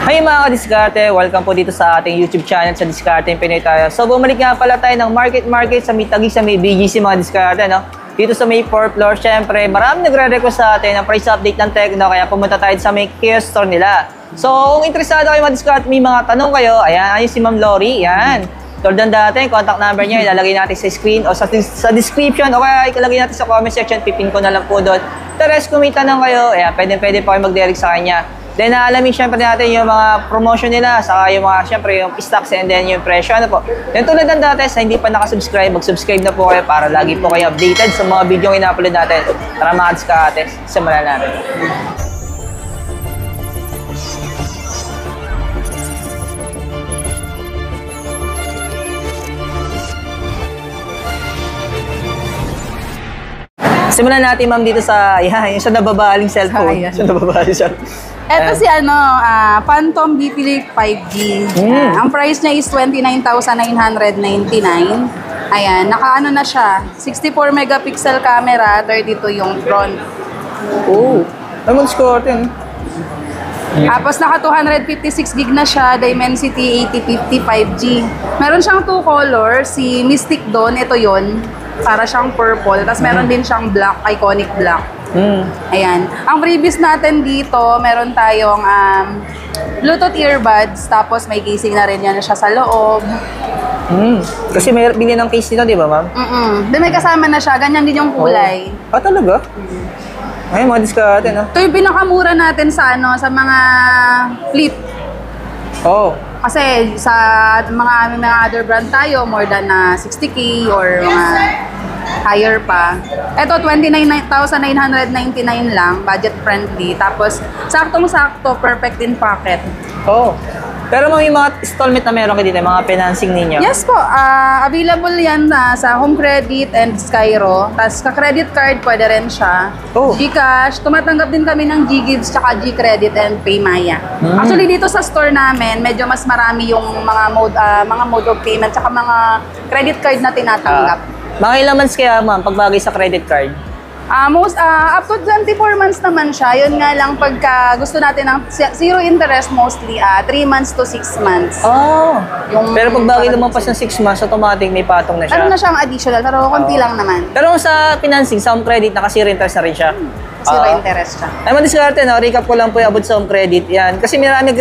Hey mga ka-diskarte, welcome po dito sa ating YouTube channel sa Diskarte Pinoy tayo. So bumalik nga pala tayo ng market sa Mitagi sa may BGC mga diskarte, no? Dito sa may 4th floor, syempre marami nagre-request sa atin ng price update ng Tecno, kaya pumunta tayo sa may kiosk store nila. So kung interesado kayo mga diskarte, may mga tanong kayo, ayan, ayun si Ma'am Lori, yan. Tulad ng dati, contact number niya, ilalagay natin sa screen o sa description o kaya ilalagay natin sa comment section, pipin ko na lang po doon. The rest, kung may tanong kayo, ayan, pwede po kayo mag-direct sa kanya. Then, alamin syempre natin yung mga promotion nila, saka yung mga, syempre, yung stocks and then yung presyo, ano po. Then, tulad ng dati, sa hindi pa nakasubscribe, mag-subscribe na po kayo para lagi po kayo updated sa mga video yung ina-upload natin. Tara mga diskarte, simulan natin. Simulan natin, ma'am, dito sa, yung sa nababaling cellphone. Sa nababaling cellphone. Ito si Phantom B-Flip 5G. Ang price niya is 29,999. Ayan, naka-ano na siya. 64 megapixel camera, 32 yung front. Oh, naman score natin. Tapos naka 256 gig na siya, Dimensity 8050 5G. Meron siyang 2 colors, si Mystic Dawn, ito yon, para siyang purple. Tapos meron din siyang black, iconic black. Ayan. Ang freebies natin dito, meron tayong Bluetooth earbuds, tapos may casing na rin yan siya sa loob. Kasi may bili ng case nito, di ba, ma'am? Then may kasama na siya, ganyan din yung kulay. Ah, talaga? Ay, mga diskarte, no? Ito yung pinakamura natin sa sa mga flip. Oh. Kasi sa mga other brand tayo, more than 60K or mga higher pa. Ito, 29,999 lang, budget friendly. Tapos, saktong-sakto, perfect in pocket. Oh. Pero may mga installment na meron kayo dito, mga financing ninyo? Yes po, available yan sa Home Credit and Skyro. Tapos, ka-credit card, pwede rin siya. Oh. GCash, tumatanggap din kami ng GGives, tsaka G-Credit and Paymaya. Actually, dito sa store namin, medyo mas marami yung mga mode of payment, tsaka mga credit card na tinatanggap. Mga ilang months kaya, ma'am, pagbagay sa credit card? Up to 24 months naman siya. Yun nga lang, pagka gusto natin ng zero interest, mostly 3 months to 6 months. Oh. Pero pagbagay lumampas ng 6 months, automatic may patong na siya. Ano na siyang additional, pero konti lang naman. Pero sa financing, sa home credit, naka-zero interest na rin siya. Zero interest siya. Ay, madiskarte, no? Recap ko lang po yung abot sa home credit. Yan. Kasi marami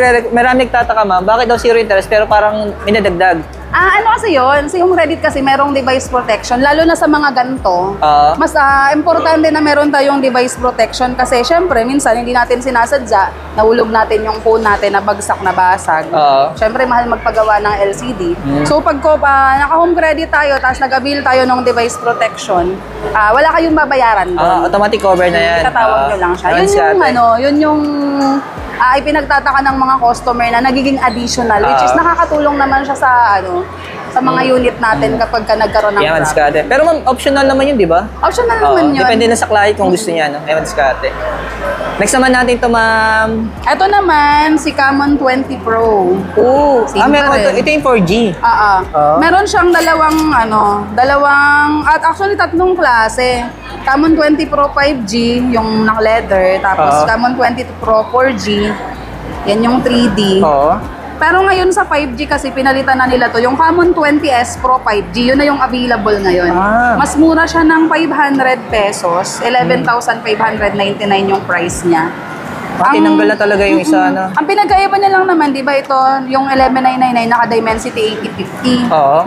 nagtataka, ma'am, bakit daw zero interest pero parang minadagdag? Ano kasi yun? Sa yung credit kasi merong device protection, lalo na sa mga ganito. Mas importante na meron tayong device protection kasi syempre, minsan hindi natin sinasadya, nahulog natin yung phone natin na bagsak na basag. Syempre, mahal magpagawa ng LCD. So, pag naka-home credit tayo, tapos nag-avail tayo ng device protection, wala kayong babayaran doon. Automatic cover na yan. Tatawag nyo lang siya. Yun yung ipinagtataka ng mga customer na nagiging additional, which is nakakatulong naman siya sa mga unit natin kapag nagkaroon ng diskarte. Pero ma'am, optional naman yun, di ba? Optional naman yun. Depende na sa client kung gusto niya, no? diskarte. Next naman natin ito, ma'am. Ito naman, si Camon 20 Pro. Ito yung 4G. Meron siyang actually tatlong klase. Camon 20 Pro 5G, yung naka-leather. Tapos Camon 20 Pro 4G, yan yung 3D. Pero ngayon sa 5G kasi pinalitan na nila to, yung Camon 20S Pro 5G, yun na yung available ngayon. Mas mura siya ng 500 pesos, 11,599 yung price niya. Tinanggal na talaga yung isa, no? Ang pinagkaiba niya lang naman, di ba ito, yung 11,999 naka-Dimensity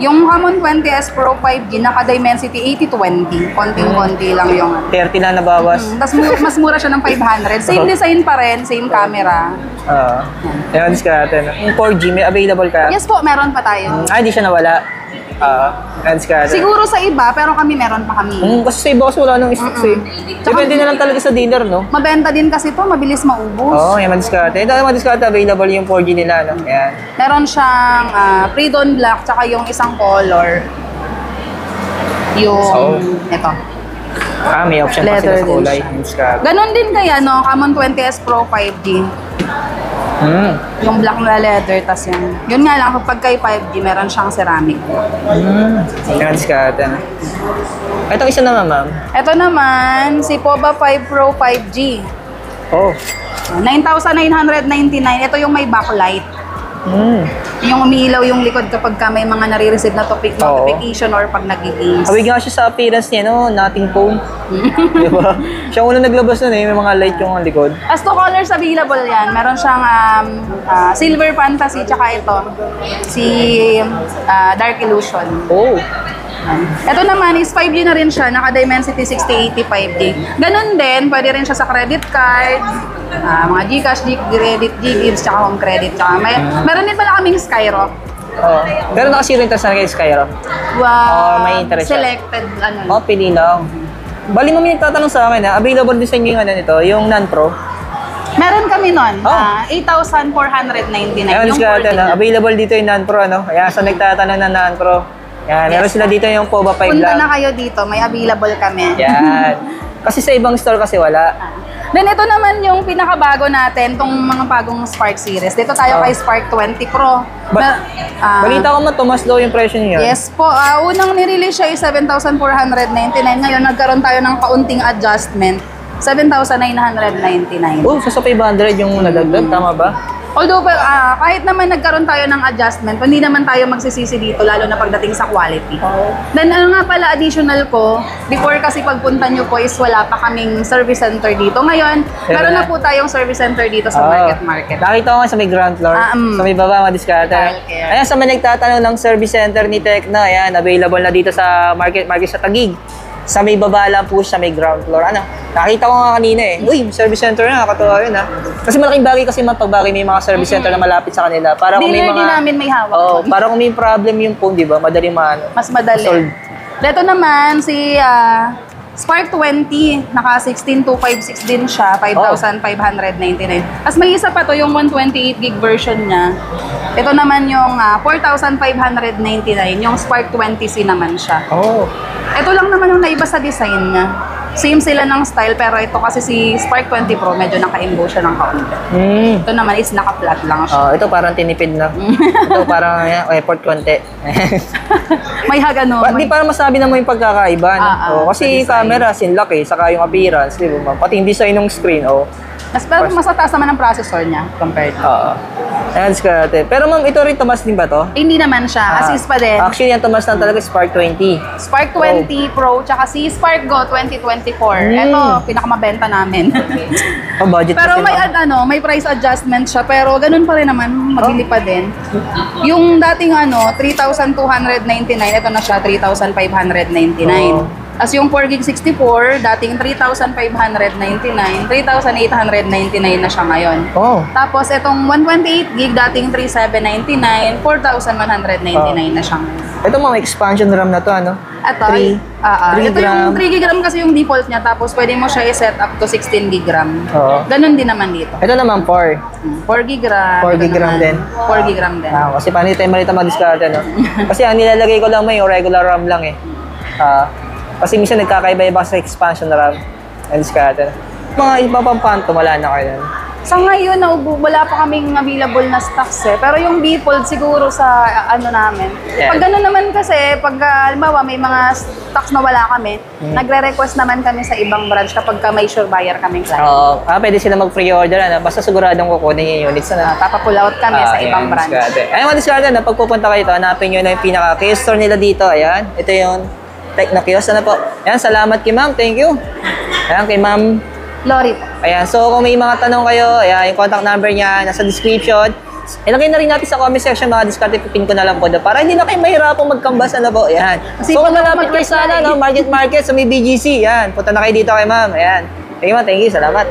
8050. Yung Camon 20S Pro 5G naka-Dimensity 8020. Konting-konti lang yung 30 na nabawas. Tapos mas mura siya ng 500. Same design pa rin, same camera. diskarte, no? Yung 4G, may available ka? Yes po, meron pa tayo. Hindi siya nawala. diskarte. Siguro sa iba, pero meron pa kami. Kasi sa iba kasi wala nang stocks eh. Depende na lang talaga sa dealer, no? Mabenta din kasi to, mabilis maubos. Yan, diskarte. Ito yung diskarte, available yung 4G nila, no? Yan. Meron siyang pre-dawn black, tsaka yung isang color. Yung, ito. May option pa sila sa kulay. Ganon din kaya, no? Camon 20S Pro 5G. Yung black na leather, tas yun nga lang, kapag kay 5G, meron siyang ceramic. diskarte. Ito isa naman, ma'am. Ito naman, si Poba 5 Pro 5G. 9,999. Ito yung may backlight. Yung umiilaw yung likod kapag ka may mga nare-receive na notification or pag nag-games. Hawig nga siya sa appearance niya, no? Nothing phone. Diba? Siya una naglabas nun eh. May mga light yung likod. As to colors available yan, meron siyang Silver Fantasy, tsaka ito, si Dark Illusion. Oh. Ito naman is 5G na rin siya, naka-Dimensity 6085G. Ganon din, pwede rin siya sa credit card, mga Gcash, G-Credit, G-Gives, tsaka home credit. Tsaka meron din pala kaming Skyrock. Oh. Pero naka-zero interest na kay Skyrock. Wow, may interest siya. selected, ano. Oh, pili lang. Bali mo may nagtatanong sa akin, available din sa inyo yung ano nito, yung non-pro. Meron kami nun, Oh. 8,499. Ayun, Yung discard full na. Available dito yung non-pro, ano? Kaya sa nagtatanong na non-pro. Yan, meron sila dito yung POBA 5 Punta lang. na kayo dito, may available kami. Yan. Kasi sa ibang store kasi wala. Then ito naman yung pinakabago natin, tong mga bagong Spark series. Dito tayo kay Spark 20 Pro. Balita ko tumas daw yung presyo niya. Yes po. Unang nirelease siya ay 7,499. Ngayon nagkaroon tayo ng kaunting adjustment. 7,999. Oh, sa 500 yung nadagdag, tama ba? Although, kahit naman nagkaroon tayo ng adjustment, hindi naman tayo magsisisi dito, lalo na pagdating sa quality. Then, ano nga pala additional ko, before kasi pagpunta nyo po is wala pa kaming service center dito. Ngayon, meron na po tayong service center dito sa Market. Nakita ko nga sa may ground floor, sa may baba, madiskarte. Ayan, sa may nagtatanong ng service center ni Tecno, ayan, available na dito sa Market sa Taguig. Sa may baba lang po siya, may ground floor. Ano? Nakita ko nga kanina eh. Uy, service center na, nakatuwa yun ha. Kasi malaking bagay kasi pagbagay may mga service center na malapit sa kanila. Para kung may Dealer din namin may hawak. Oh, para kung may problem yung phone, di ba? Madali maano. Mas madali. Solve. Dito naman, si Spark 20, naka 16256 din siya, 5,599. As may isa pa to, yung 128 gig version niya. Ito naman yung 4,599, yung Spark 20C naman siya. Oh. Ito lang naman yung naiba sa design niya. Same sila ng style, pero ito kasi si Spark 20 Pro, medyo naka-imbo siya ng kaunti. Ito naman is naka-flat lang siya. Oh, ito parang tinipid na. Ito parang effort konti. May hagano. Di para masabi naman yung pagkakaiba. No? Kasi yung sa camera, sinlock eh, saka yung appearance, di ba? Pati yung design ng screen, oh. Pero mas mataas naman ang processor niya compared to. Oo. Ayan, discarte. Pero ma'am, ito rin tumas din ba to? Hindi naman siya. Assist pa din. Actually, yung tumas lang talaga Spark 20. Spark 20 Pro, tsaka si Spark Go 2024. Ito, pinakamabenta namin. Oh, budget Pero kasi, may ma'am. may price adjustment siya, pero ganun pa rin naman, maglilipa din. Yung dating 3,299, ito na siya 3,599. As yung 4 gig 64, dating 3,599, 3,899 na siya ngayon. Oh. Tapos itong 128 gig, dating 3,799, 4,199 na siya ngayon. Ito mga expansion RAM na to, ano? Ito, 3 ito yung 3 gig RAM kasi yung default niya, tapos pwede mo siya i-set up to 16 gig RAM. Oo. Ganun din naman dito. Ito naman 4. 4 gig RAM. 4 gig RAM din. 4 gig RAM din. Kasi paano tayo malita mag-discard, no? Kasi ang nilalagay ko lang may yung regular RAM lang eh. Kasi minsan nagkakaiba-iba sa expansion RAM. Ang discard. Mga iba pang phantom, wala na kayo nun. Sa ngayon, wala pa kaming available na stocks eh. Pero yung default siguro sa namin. Yeah. Pag gano'n naman kasi, pag halimbawa may mga stocks na wala kami, nagre-request naman kami sa ibang branch kapag may sure buyer kaming client. Oo. Pwede sila mag-pre-order, ano? Basta siguradong kukunin yung units na. Papapull out kami sa ibang branch. Ayun, mga discard na. Pag pupunta kayo ito, hanapin nyo na yung pinaka-kiosk store nila dito. Ayan. Ito yung Tecno kiosk. Ano po? Ayan, salamat kay ma'am. Thank you. Ayan, kay ma'am Lori po. Ayan, so kung may mga tanong kayo, ayan, yung contact number niya nasa description. Ilagay na rin natin sa comment section mga discard, pipin ko na lang po doon para hindi na kayo mahirapang magkambas, ano po, ayan. So kung malapit kayo sana, no, Market sa may BGC, ayan, punta na kayo dito kay ma'am, ayan. Thank you ma'am, thank you, salamat.